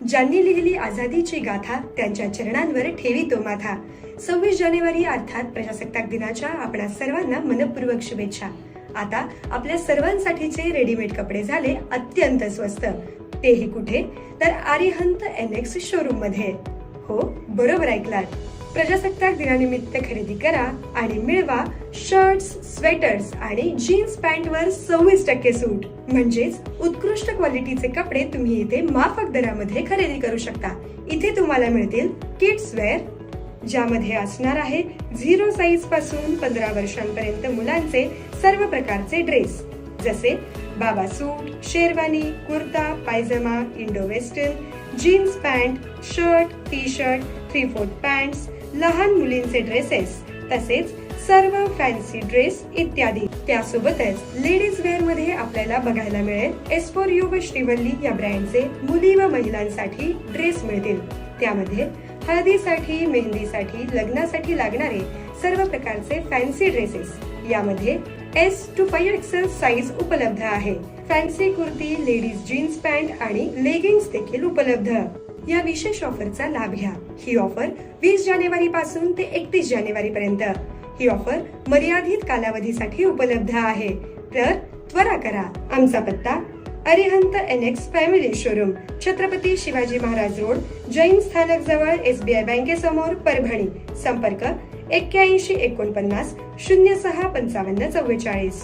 ज्यांनी लिहिली आझादीची गाथा त्यांच्या चरणांवर ठेवी तो माथा। 26 जानेवारी अर्थात प्रजासत्ताक दिनाच्या आपणा सर्वांना मनपूर्वक शुभेच्छा। आता आपल्या सर्वांसाठीचे रेडीमेड कपडे झाले अत्यंत स्वस्त, तेही कुठे तर आर्यहंत NX शोरूम मध्ये। हो, बरोबर ऐकलात। प्रजासत्ताक दिनानिमित्त खरेदी करा आणि मिळवा शर्ट्स, स्वेटर्स आणि जीन्स पॅन्टवर 26% सूट। म्हणजेच उत्कृष्ट क्वालिटीचे कपडे तुम्ही इथे माफक दरामध्ये खरेदी करू शकता। इथे तुम्हाला मिळतील किड्स वेअर, ज्यामध्ये असणार आहे 0 साईज पासून 15 वर्षांपर्यंत मुलांचे सर्व प्रकारचे ड्रेस, जसे बाबा suit, sherwani, kurta, pyjama, Indo western, jeans pant, shirt, T shirt, 3/4 pants, लहान मुलींचे ड्रेसेस, तसेच सर्व फॅन्सी ड्रेस इत्यादी। त्यासोबतच लेडीज वेअर मध्ये आपल्याला बघायला मिळेल S4U व श्रीवल्ली या ब्रँडचे मुली व महिलांसाठी ड्रेस मिळतील। त्यामध्ये हळदीसाठी, मेहंदीसाठी, लग्नासाठी लागणारे सर्व प्रकारचे फॅन्सी ड्रेसेस, यामध्ये S to 5XL साईज उपलब्ध आहे। Fancy kurti, ladies jeans pant आणि लेगिंग्स देखील उपलब्ध। या विशेष ऑफरचा लाभ घ्या। ही ऑफर 20 जानेवारी पासून ते 31 जानेवारी पर्यंत। ही ऑफर मर्यादित कालावधीसाठी उपलब्ध आहे, तर त्वरा करा। आमचा पत्ता आर्यहंत NX family showroom, Chhatrapati Shivaji Maharaj road, Jain स्थानक जवळ, SBI बँकेसमोर, परभणी। संपर्क 81 49 06 55 44।